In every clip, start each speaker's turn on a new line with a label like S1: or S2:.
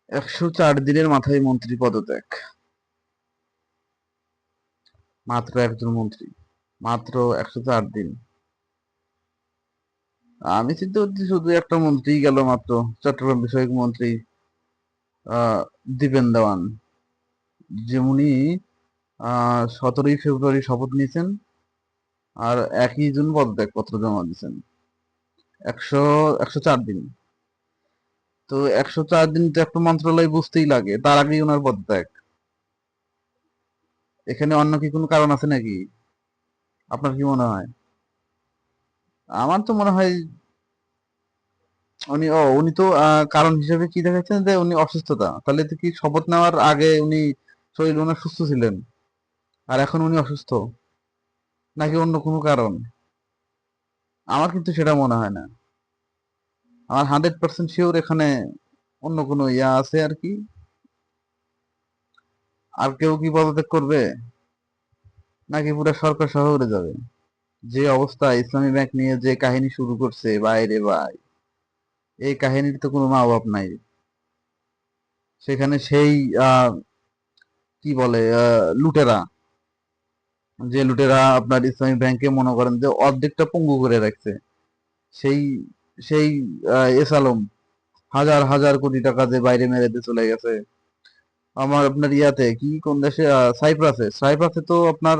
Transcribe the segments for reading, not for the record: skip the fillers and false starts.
S1: ১০৪ দিনের মাথায় মন্ত্রী পদত্যাগ। মাত্র একজন মন্ত্রী, মাত্র ১০৪ দিন। আমি চিন্তা করছি শুধু একটা মন্ত্রী গেল মাত্র, চট্টগ্রাম বিষয়ক মন্ত্রী দীপেন দেওয়ান, যেমনি ১৭ই ফেব্রুয়ারি শপথ নিয়েছেন আর ১ই জুন পদত্যাগ পত্র জমা দিয়েছেন। ১০৪ দিন। তো ১০৪ দিন তো একটা মন্ত্রণালয় বুঝতেই লাগে, তার আগেই ওনার পদত্যাগ। এখানে অন্য কি কোনো কারণ আছে নাকি? আপনার কি মনে হয়? আমার তো মনে হয় উনি তো কারণ হিসেবে কি দেখাচ্ছেন যে উনি অসুস্থতা। তাহলে তো কি শপথ নেওয়ার আগে উনি শরীর ওনার সুস্থ ছিলেন আর এখন উনি অসুস্থ, নাকি অন্য কোনো কারণ? আমার কিন্তু সেটা মনে হয় না। আমার 100% শিওর এখানে অন্য কোনো ইয়া আছে আর কি। আর কেউ কি পদত্যাগ করবে, নাকি পুরো সরকার সহ উড়ে যাবে? যে অবস্থা ইসলামী ব্যাংক নিয়ে যে কাহিনী শুরু করছে, বাইরে ভাই, এই কাহিনীর তো কোনো মা বাপ নাই। সেখানে সেই আহ কি বলে লুটেরা, যে লুটেরা আপনার ইসলামী ব্যাংকে মনে করেন যে অর্ধেকটা পঙ্গু করে রাখছে, সেই সেই এস আলম হাজার হাজার কোটি টাকা যে বাইরে মেরে দিয়ে চলে গেছে। আমার আপনার ইয়াতে কি কোন দেশে সাইপ্রাসে, সাইপ্রাসে তো আপনার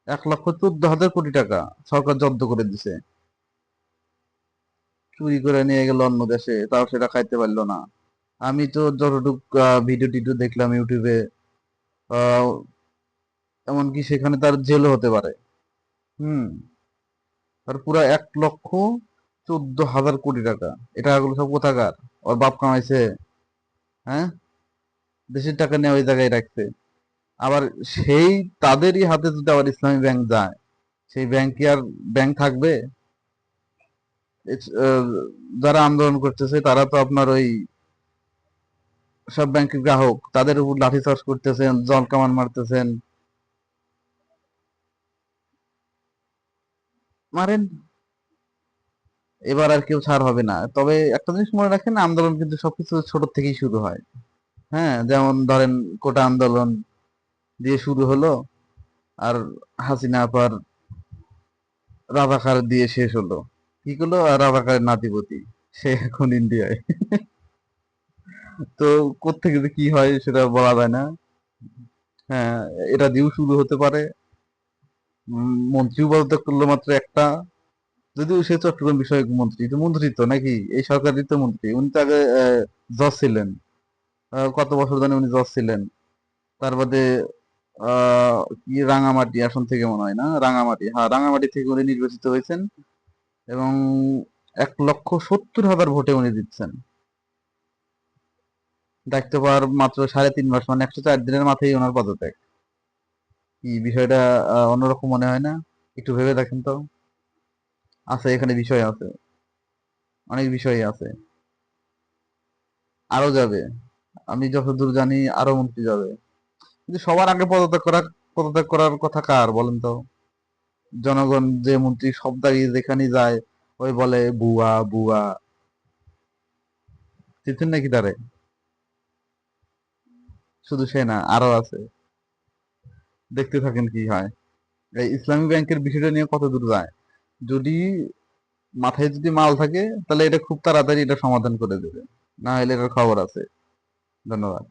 S1: ১,১৪,০০০ কোটি টাকা সরকার জব্দ করে দিছে। চুরি করে নিয়ে গেল অন্য দেশে, তাও সেটা খাইতে পারলো না। আমি তো যতটুক ভিডিও টিডিও দেখলাম ইউটিউবে, আহ, এমনকি সেখানে তার জেলও হতে পারে। হুম। আর পুরা ১,১৪,০০০ কোটি টাকা, এটা এগুলো সব কোথাকার? ওর বাপ কামাইছে? হ্যাঁ, দেশের টাকা নিয়ে ওই জায়গায় রাখছে। আবার সেই তাদেরই হাতে যদি আবার ইসলামী ব্যাংক যায়, সেই ব্যাংক কি আর ব্যাংক থাকবে? আহ, যারা আন্দোলন করতেছে তারা তো আপনার ওই সব ব্যাংকের গ্রাহক, তাদের উপর লাঠিচার্জ করতেছেন, জল কামান মারতেছেন। মারেন, এবার আর কেউ ছাড় হবে না। তবে একটা জিনিস মনে রাখেন, আন্দোলন কিন্তু সবকিছু ছোট থেকেই শুরু হয়। হ্যাঁ, যেমন ধরেন কোটা আন্দোলন দিয়ে শুরু হলো, আর হাসিনা আপার রাজাকার দিয়ে শেষ হলো। কি করলো? আর রাজাকারের নাতিপতি, সে এখন ইন্ডিয়ায়। তো কোত্থেকে যে কি হয় সেটা বলা যায় না। হ্যাঁ, এটা দিয়েও শুরু হতে পারে। মন্ত্রীও পদত্যাগ করলো মাত্র একটা, যদিও সে চট্টগ্রাম বিষয়ক মন্ত্রী। তো মন্ত্রী তো নাকি এই সরকারের তো মন্ত্রী, উনি তো আগে জজ ছিলেন। কত বছর ধরে উনি জজ ছিলেন। তার বাদে কি রাঙামাটি আসন থেকে মনে হয়, না রাঙামাটি, হ্যাঁ রাঙামাটি থেকে উনি নির্বাচিত হয়েছেন এবং ১,৭০,০০০ ভোটে উনি দিচ্ছেন। দায়িত্ব পাওয়ার মাত্র ৩.৫ মাস, মানে ১০৪ দিনের মাথায় ওনার পদত্যাগ। কি বিষয়টা অন্যরকম মনে হয় না? একটু ভেবে দেখেন তো। আছে, এখানে বিষয় আছে, অনেক বিষয় আছে। আরো যাবে, আমি যতদূর জানি আরো মন্ত্রী যাবে। কিন্তু সবার আগে পদত্যাগ করার কথা কার বলেন তো? জনগণ, যে মন্ত্রী সব দাঁড়িয়ে যেখানে যায় ওই বলে বুয়া বুয়া, চিনছেন নাকি তারে? শুধু সে না, আরো আছে। দেখতে থাকেন কি হয়। এই ইসলামী ব্যাংকের বিষয়টা নিয়ে কত দূর যায়। যদি মাথায় যদি মাল থাকে, তাহলে এটা খুব তাড়াতাড়ি এটা সমাধান করে দেবে, না হলে এটার খবর আছে। ধন্যবাদ।